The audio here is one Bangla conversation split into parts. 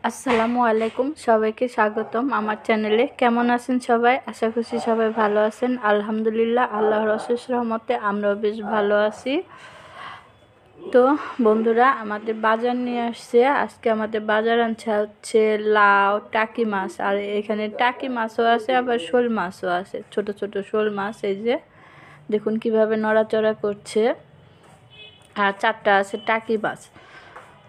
আসসালামু আলাইকুম, সবাইকে স্বাগতম আমার চ্যানেলে। কেমন আছেন সবাই? আশা করছি সবাই ভালো আছেন। আলহামদুলিল্লাহ, আল্লাহর অশেষ রহমতে আমরাও বেশ ভালো আছি। তো বন্ধুরা, আমাদের বাজার নিয়ে আসছে। আজকে আমাদের বাজার আনছে হচ্ছে লাউ, টাকি মাছ। আর এখানে টাকি মাছও আছে, আবার শোল মাছও আছে, ছোট ছোট শোল মাছ। এই যে দেখুন কিভাবে নড়াচড়া করছে। আর 4টা আছে টাকি মাছ।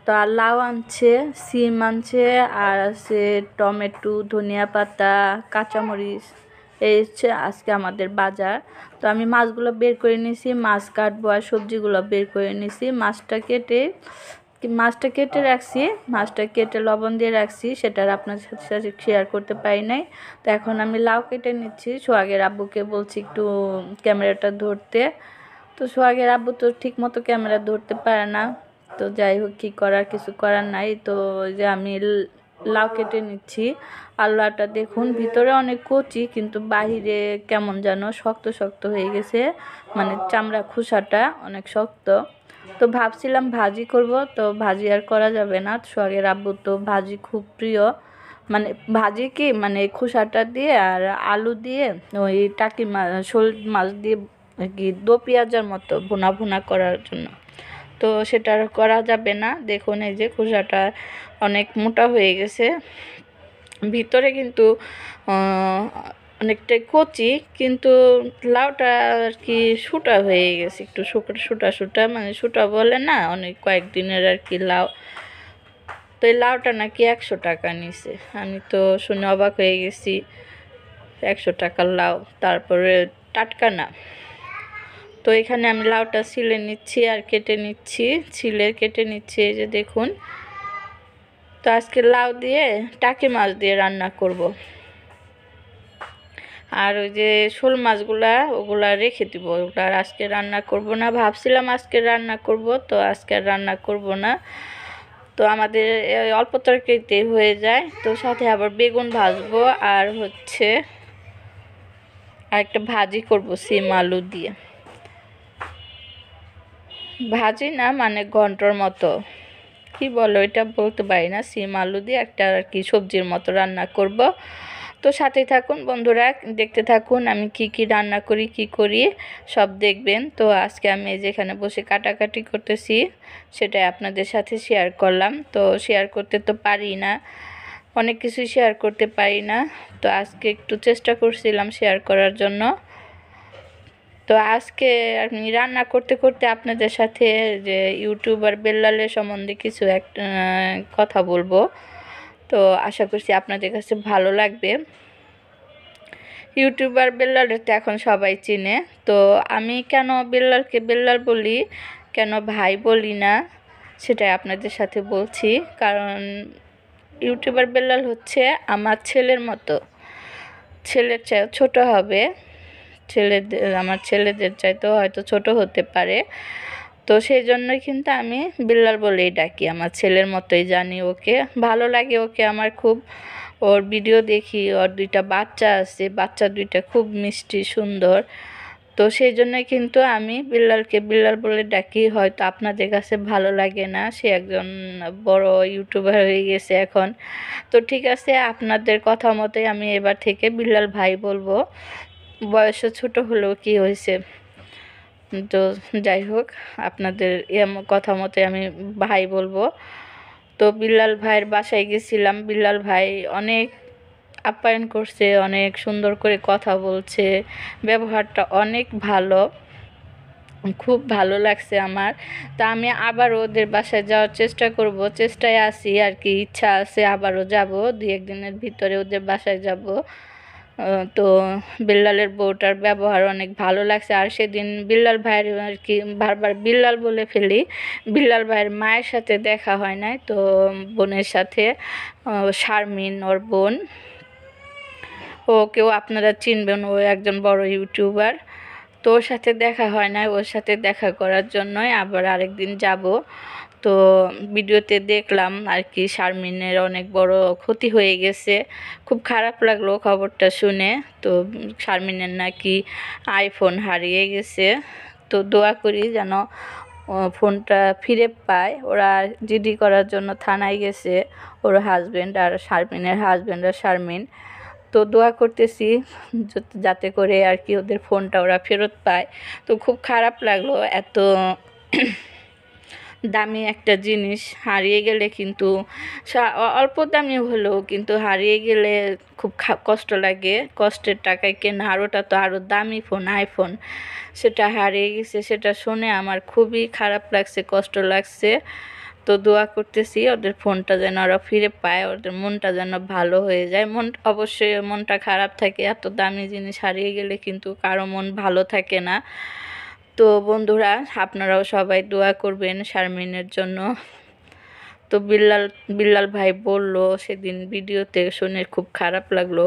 তো আর লাউ আনছে, সিম আনছে, আর আছে টমেটো, ধনিয়া পাতা, কাঁচামরিচ। এই হচ্ছে আজকে আমাদের বাজার। তো আমি মাছগুলো বের করে নিয়েছি, মাছ কাটবো আর সবজিগুলো বের করে নিয়েছি। মাছটা কেটে রাখছি, মাছটা কেটে লবণ দিয়ে রাখছি, সেটা আপনার সাথে শেয়ার করতে পারি নাই। তো এখন আমি লাউ কেটে নিচ্ছি। সোহাগের আব্বুকে বলছি একটু ক্যামেরাটা ধরতে। তো সোহাগের আব্বু তো ঠিক মতো ক্যামেরা ধরতে পারে না। তো যাই হোক, কী করার, কিছু করার নাই। তো ওই যে আমি লাউ কেটে নিচ্ছি। আর লাউটা দেখুন ভিতরে অনেক কচি, কিন্তু বাহিরে কেমন যেন শক্ত শক্ত হয়ে গেছে, মানে চামড়া খোসাটা অনেক শক্ত। তো ভাবছিলাম ভাজি করব, তো ভাজি আর করা যাবে না। সোহাগের আব্বু তো ভাজি খুব প্রিয়, মানে ভাজি কি, মানে খোসাটা দিয়ে আর আলু দিয়ে ওই টাকি মাছ, শোল মাছ দিয়ে কি দো পেঁয়াজের মতো ভুনা ভুনা করার জন্য। তো সেটা আর করা যাবে না। দেখুন এই যে খোসাটা অনেক মোটা হয়ে গেছে, ভিতরে কিন্তু অনেকটাই কচি, কিন্তু লাউটা আর কি শুটা হয়ে গেছে, একটু শুটা শুটা, মানে শুটা বলে না, অনেক কয়েকদিনের আর কি লাউ। তো এই লাউটা নাকি 100 টাকা নিছে। আমি তো শুনে অবাক হয়ে গেছি, 100 টাকার লাউ, তারপরে টাটকা না। তো এখানে আমি লাউটা ছিলে নিচ্ছি আর কেটে নিচ্ছি, কেটে নিচ্ছি। এই যে দেখুন। তো আজকে লাউ দিয়ে টাকি মাছ দিয়ে রান্না করব। আর ওই যে শোল মাছগুলা ওগুলা রেখে দিব, ওগুলা আর আজকে রান্না করব না। ভাবছিলাম আজকে রান্না করব, তো আজকে আর রান্না করব না। তো আমাদের অল্প তরকারিতে হয়ে যায়। তো সাথে আবার বেগুন ভাজবো, আর হচ্ছে আরেকটা ভাজি করব সিম আলু দিয়ে। ভাজি না, মানে ঘন্টর মতো, কি বলো এটা বলতে পারি না। সিম আলু দিয়ে একটা আর কি সবজির মতো রান্না করব। তো সাথে থাকুন বন্ধুরা, দেখতে থাকুন আমি কি কি রান্না করি, কি করি সব দেখবেন। তো আজকে আমি যেখানে বসে কাটাকাটি করতেছি, সেটাই আপনাদের সাথে শেয়ার করলাম। তো শেয়ার করতে তো পারি না, অনেক কিছুই শেয়ার করতে পারি না। তো আজকে একটু চেষ্টা করছিলাম শেয়ার করার জন্য। তো আজকে আমি রান্না করতে করতে আপনাদের সাথে যে ইউটিউবার বেল্লালের সম্বন্ধে কিছু একটা কথা বলবো। তো আশা করছি আপনাদের কাছে ভালো লাগবে। ইউটিউবার বেল্লালের তো এখন সবাই চিনে। তো আমি কেন বেল্লালকে বেল্লাল বলি, কেন ভাই বলি না, সেটাই আপনাদের সাথে বলছি। কারণ ইউটিউবার বেল্লাল হচ্ছে আমার ছেলের মতো, ছেলের চেয়ে ছোট হবে, আমার ছেলেদের চাইতেও হয়তো ছোট হতে পারে। তো সেই জন্যই কিন্তু আমি বিল্লাল বলেই ডাকি, আমার ছেলের মতোই জানি ওকে, ভালো লাগে ওকে আমার খুব। ওর ভিডিও দেখি, ওর 2টা বাচ্চা আছে, বাচ্চা 2টা খুব মিষ্টি সুন্দর। তো সেই জন্যই কিন্তু আমি বিল্লালকে বিল্লাল বলে ডাকি। হয়তো আপনাদের কাছে ভালো লাগে না, সে একজন বড় ইউটিউবার হয়ে গেছে এখন। তো ঠিক আছে, আপনাদের কথা মতোই আমি এবার থেকে বিল্লাল ভাই বলবো। বয়সে ছোট হলেও কি হয়েছে। তো যাই হোক, আপনাদের কথা মতো আমি ভাই বলবো। তো বিল্লাল ভাইয়ের বাসায় গেছিলাম, বিল্লাল ভাই অনেক আপ্যায়ন করছে, অনেক সুন্দর করে কথা বলছে, ব্যবহারটা অনেক ভালো, খুব ভালো লাগছে আমার। তা আমি আবার ওদের বাসায় যাওয়ার চেষ্টা করব, চেষ্টায় আছি আর কি, ইচ্ছা আছে আবারও যাব, 2-1 দিনের ভিতরে ওদের বাসায় যাব। তো বিল্লালের বউটার ব্যবহার অনেক ভালো লাগছে। আর সেদিন বিল্লাল ভাইয়ের আর কি, বারবার বিল্লাল বলে ফেলি, বিল্লাল ভাইয়ের মায়ের সাথে দেখা হয় নাই। তো বোনের সাথে, শারমিন ওর বোন, ওকেও আপনারা চিনবেন, ও একজন বড় ইউটিউবার। তো ওর সাথে দেখা হয় না, ওর সাথে দেখা করার জন্যই আবার আরেকদিন যাব। তো ভিডিওতে দেখলাম আর কি শারমিনের অনেক বড় ক্ষতি হয়ে গেছে, খুব খারাপ লাগলো খবরটা শুনে। তো শারমিনের নাকি আইফোন হারিয়ে গেছে। তো দোয়া করি যেন ফোনটা ফিরে পায়। ওরা জিডি করার জন্য থানায় গেছে, ওর হাজব্যান্ড আর শারমিনের হাজব্যান্ড আর শারমিন। তো দোয়া করতেছি যাতে করে আর কি ওদের ফোনটা ওরা ফেরত পায়। তো খুব খারাপ লাগলো, এত দামি একটা জিনিস হারিয়ে গেলে কিন্তু অল্প দামি হলেও কিন্তু হারিয়ে গেলে খুব কষ্ট লাগে। কষ্টের টাকায় কেনা, আর ওটা তো আরও দামি ফোন, আইফোন, সেটা হারিয়ে গেছে। সেটা শুনে আমার খুবই খারাপ লাগছে, কষ্ট লাগছে। তো দোয়া করতেছি ওদের ফোনটা যেন ওরা ফিরে পায়, ওদের মনটা যেন ভালো হয়ে যায়। অবশ্যই মনটা খারাপ থাকে, এত দামি জিনিস হারিয়ে গেলে কিন্তু কারো মন ভালো থাকে না। তো বন্ধুরা, আপনারাও সবাই দোয়া করবেন শারমিনের জন্য। তো বিল্লাল ভাই বলল সেদিন ভিডিওতে, শুনে খুব খারাপ লাগলো।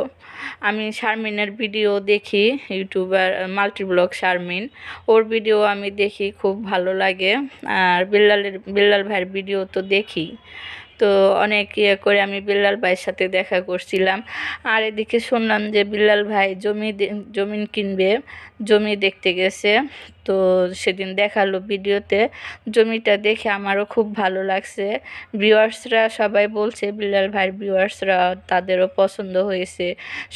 আমি শারমিনের ভিডিও দেখি, ইউটিউবার মাল্টিব্লগ শারমিন, ওর ভিডিও আমি দেখি, খুব ভালো লাগে। আর বিল্লাল ভাইয়ের ভিডিও তো দেখি। তো অনেক করে আমি বিল্লাল ভাইয়ের সাথে দেখা করছিলাম। আর এদিকে শুনলাম যে বিল্লাল ভাই জমি কিনবে, জমি দেখতে গেছে। তো সেদিন দেখালো ভিডিওতে, জমিটা দেখে আমারও খুব ভালো লাগছে। ভিউয়ার্সরা সবাই বলছে, বিল্লাল ভাইয়ের ভিউয়ার্সরা, তাদেরও পছন্দ হয়েছে,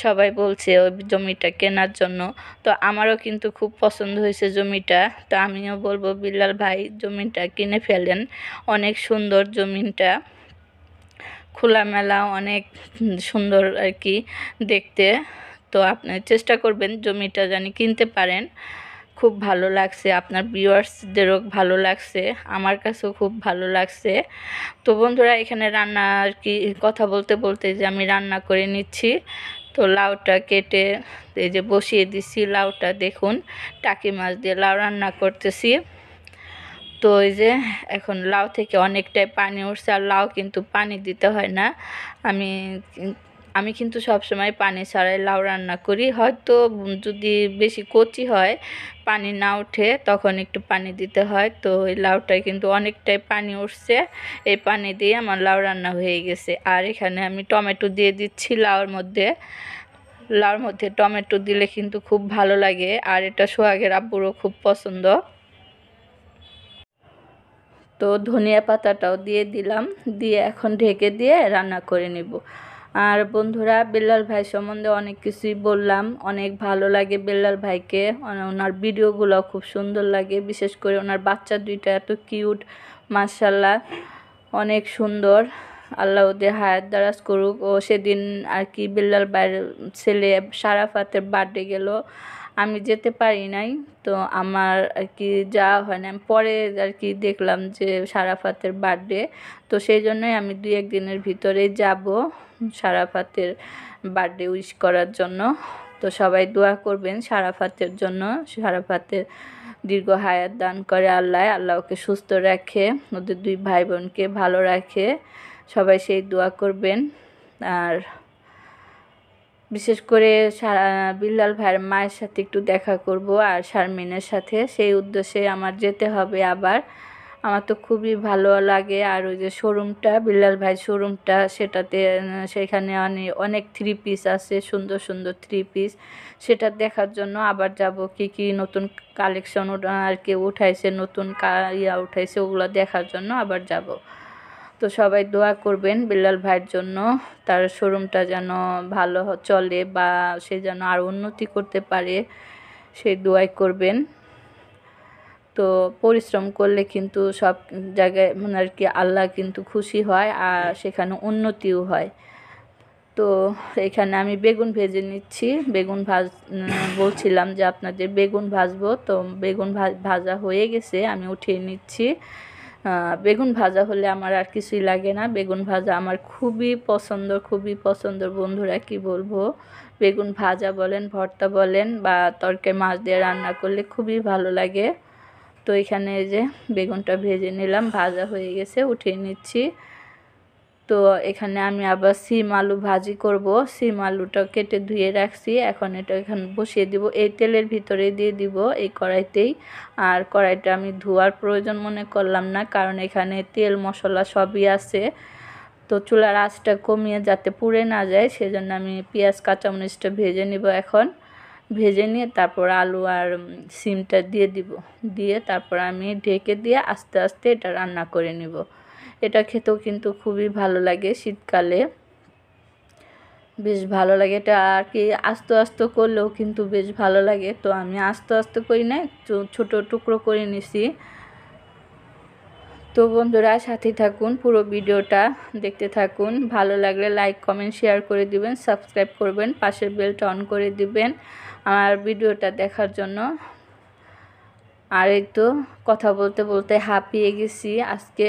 সবাই বলছে ওই জমিটা কেনার জন্য। তো আমারও কিন্তু খুব পছন্দ হয়েছে জমিটা। তো আমিও বলবো বিল্লাল ভাই জমিটা কিনে ফেলেন, অনেক সুন্দর জমিটা, খোলামেলা, অনেক সুন্দর আর কি দেখতে। তো আপনি চেষ্টা করবেন জমিটা জানি কিনতে পারেন। খুব ভালো লাগছে, আপনার ভিউয়ার্সদেরও ভালো লাগছে, আমার কাছেও খুব ভালো লাগছে। তো বন্ধুরা, এখানে রান্না আর কি কথা বলতে বলতে যে আমি রান্না করে নিচ্ছি। তো লাউটা কেটে এই যে বসিয়ে দিচ্ছি, লাউটা দেখুন, টাকি মাছ দিয়ে লাউ রান্না করতেছি। তো এই যে এখন লাউ থেকে অনেকটাই পানি উঠছে, আর লাউ কিন্তু পানি দিতে হয় না। আমি আমি কিন্তু সবসময় পানি ছাড়াই লাউ রান্না করি। হয়তো যদি বেশি কচি হয়, পানি না উঠে, তখন একটু পানি দিতে হয়। তো এই লাউটায় কিন্তু অনেকটাই পানি উঠছে, এই পানি দিয়ে আমার লাউ রান্না হয়ে গেছে। আর এখানে আমি টমেটো দিয়ে দিচ্ছি লাউর মধ্যে। লাউর মধ্যে টমেটো দিলে কিন্তু খুব ভালো লাগে, আর এটা সোহাগের আব্বুরও খুব পছন্দ। তো ধনিয়া পাতাটাও দিয়ে দিলাম, দিয়ে এখন ঢেকে দিয়ে রান্না করে নেব। আর বন্ধুরা, বিল্লাল ভাই সম্বন্ধে অনেক কিছুই বললাম, অনেক ভালো লাগে বিল্লাল ভাইকে, ওনার ভিডিওগুলো খুব সুন্দর লাগে, বিশেষ করে ওনার বাচ্চা দুইটা এত কিউট, মাশাল্লাহ, অনেক সুন্দর। আল্লাহ ওদের হায়াত দারাজ করুক। ও সেদিন আর কি বিল্লাল ভাইয়ের ছেলে শারাফাতের বার্থডে গেল, আমি যেতে পারি নাই। তো আমার আর কি যাওয়া হয় না, পরে আর কি দেখলাম যে শারাফাতের বার্থডে। তো সেই জন্যই আমি 2-1 দিনের ভিতরেই যাব শারাফাতের বার্থডে উইশ করার জন্য। তো সবাই দোয়া করবেন শারাফাতের জন্য, শারাফাতের দীর্ঘ হায়াত দান করে আল্লাহ, আল্লাহ ওকে সুস্থ রাখে, ওদের 2 ভাই বোনকে ভালো রাখে, সবাই সেই দোয়া করবেন। আর বিশেষ করে বিল্লাল ভাইয়ের মায়ের সাথে একটু দেখা করব, আর শারমিনের সাথে, সেই উদ্দেশ্যে আমার যেতে হবে আবার। আমার তো খুবই ভালো লাগে। আর ওই যে শোরুমটা, বিল্লাল ভাই শোরুমটা, সেটাতে সেখানে অনেক 3 পিস আছে, সুন্দর সুন্দর 3 পিস, সেটা দেখার জন্য আবার যাব। কি কি নতুন কালেকশন আর কি উঠাইছে, নতুন উঠাইছে, ওগুলো দেখার জন্য আবার যাব। তো সবাই দোয়া করবেন বিল্লাল ভাইয়ের জন্য, তার শোরুমটা যেন ভালো চলে, বা সে যেন আরও উন্নতি করতে পারে, সেই দোয়াই করবেন। তো পরিশ্রম করলে কিন্তু সব জায়গায় মানে আর কি আল্লাহ কিন্তু খুশি হয়, আর সেখানে উন্নতিও হয়। তো এখানে আমি বেগুন ভেজে নিচ্ছি, বলছিলাম যে আপনাদের বেগুন ভাজবো। তো বেগুন ভাজা হয়ে গেছে, আমি উঠিয়ে নিচ্ছি। বেগুন ভাজা হলে আমার আর কিছুই লাগে না, বেগুন ভাজা আমার খুবই পছন্দ, খুবই পছন্দ বন্ধুরা, কি বলবো, বেগুন ভাজা বলেন, ভর্তা বলেন, বা তরকারি মাছ দিয়ে রান্না করলে খুবই ভালো লাগে। তো এখানে এই যে বেগুনটা ভেজে নিলাম, ভাজা হয়ে গেছে, উঠিয়ে নিচ্ছি। তো এখানে আমি আবার সিম আলু ভাজি করব, সিম আলুটা কেটে ধুয়ে রাখছি, এখন এটা এখানে বসিয়ে দিব, এই তেলের ভিতরে দিয়ে দিব, এই কড়াইতেই। আর কড়াইটা আমি ধোয়ার প্রয়োজন মনে করলাম না, কারণ এখানে তেল মশলা সবই আছে। তো চুলার আঁচটা কমিয়ে যাতে পুড়ে না যায়, সেজন্য আমি পেঁয়াজ কাঁচামরিচটা ভেজে নিব এখন। ভেজে নিয়ে তারপর আলু আর সিমটা দিয়ে দিব, দিয়ে তারপর আমি ঢেকে দিয়ে আস্তে আস্তে এটা রান্না করে নিব। এটা খেতেও কিন্তু খুবই ভালো লাগে শীতকালে, বেশ ভালো লাগে। এটা আর কি আস্তে আস্তে করলেও কিন্তু বেশ ভালো লাগে। তো আমি আস্তে আস্তে করি না, ছোটো টুকরো করে নিছি। তো বন্ধুরা সাথে থাকুন, পুরো ভিডিওটা দেখতে থাকুন। ভালো লাগলে লাইক কমেন্ট শেয়ার করে দিবেন, সাবস্ক্রাইব করবেন, পাশের বেলটা অন করে দিবেন আমার ভিডিওটা দেখার জন্য। আর এই তো কথা বলতে বলতে হাঁপিয়ে গেছি আজকে,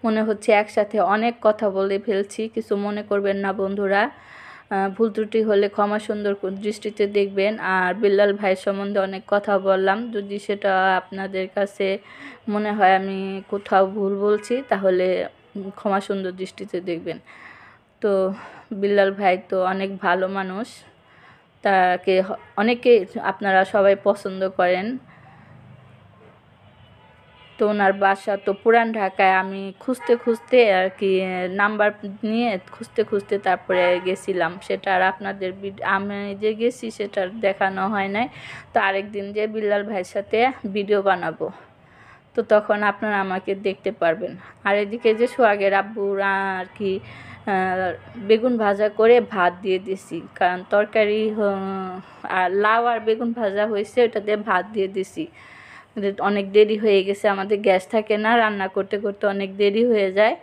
মনে হচ্ছে একসাথে অনেক কথা বলে ফেলছি, কিছু মনে করবেন না বন্ধুরা। ভুল ত্রুটি হলে ক্ষমা সুন্দর দৃষ্টিতে দেখবেন। আর বিল্লাল ভাই সম্বন্ধে অনেক কথা বললাম, যদি সেটা আপনাদের কাছে মনে হয় আমি কোথাও ভুল বলছি তাহলে ক্ষমা সুন্দর দৃষ্টিতে দেখবেন। তো বিল্লাল ভাই তো অনেক ভালো মানুষ, তাকে অনেকে আপনারা সবাই পছন্দ করেন। তো ওনার বাসা তো পুরান ঢাকায়। আমি খুঁজতে খুঁজতে আর কি নাম্বার নিয়ে খুঁজতে খুঁজতে তারপরে গেছিলাম, সেটা আর আপনাদের আমি যে গেছি সেটা দেখানো হয় নাই। তো আরেকদিন যে বিল্লাল ভাইয়ের সাথে ভিডিও বানাবো, তো তখন আপনারা আমাকে দেখতে পারবেন। আর এদিকে যে সোহাগের আব্বুরা আর কি বেগুন ভাজা করে ভাত দিয়ে দিছি, কারণ তরকারি আর লাউ আর বেগুন ভাজা হয়েছে, ওটা দিয়ে ভাত দিয়ে দিছি। অনেক দেরি হয়ে গেছে, আমাদের গ্যাস থাকে না, রান্না করতে করতে অনেক দেরি হয়ে যায়।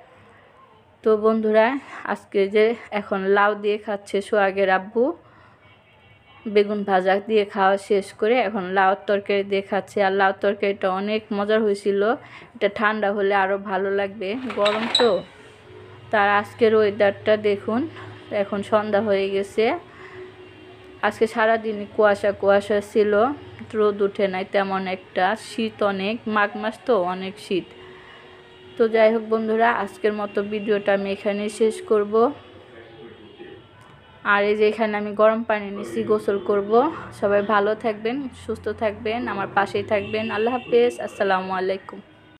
তো বন্ধুরা আজকে যে এখন লাউ দিয়ে খাচ্ছে সোহাগের আব্বু, বেগুন ভাজা দিয়ে খাওয়া শেষ করে এখন লাউ তরকারি দিয়ে খাচ্ছে। আর লাউ তরকারিটা অনেক মজার হয়েছিল, এটা ঠান্ডা হলে আরও ভালো লাগবে, গরম তো। তার আজকের ওয়েদারটা দেখুন, এখন সন্ধ্যা হয়ে গেছে। আজকে সারাদিনই কুয়াশা কুয়াশা ছিল, রোদ উঠে নাই তেমন একটা, শীত অনেক, মাঘ মাস তো অনেক শীত। তো যাই হোক বন্ধুরা, আজকের মতো ভিডিওটা আমি এখানেই শেষ করব। আর এই যে এখানে আমি গরম পানি নিছি, গোসল করব। সবাই ভালো থাকবেন, সুস্থ থাকবেন, আমার পাশেই থাকবেন। আল্লাহ হাফেজ, আসসালামু আলাইকুম।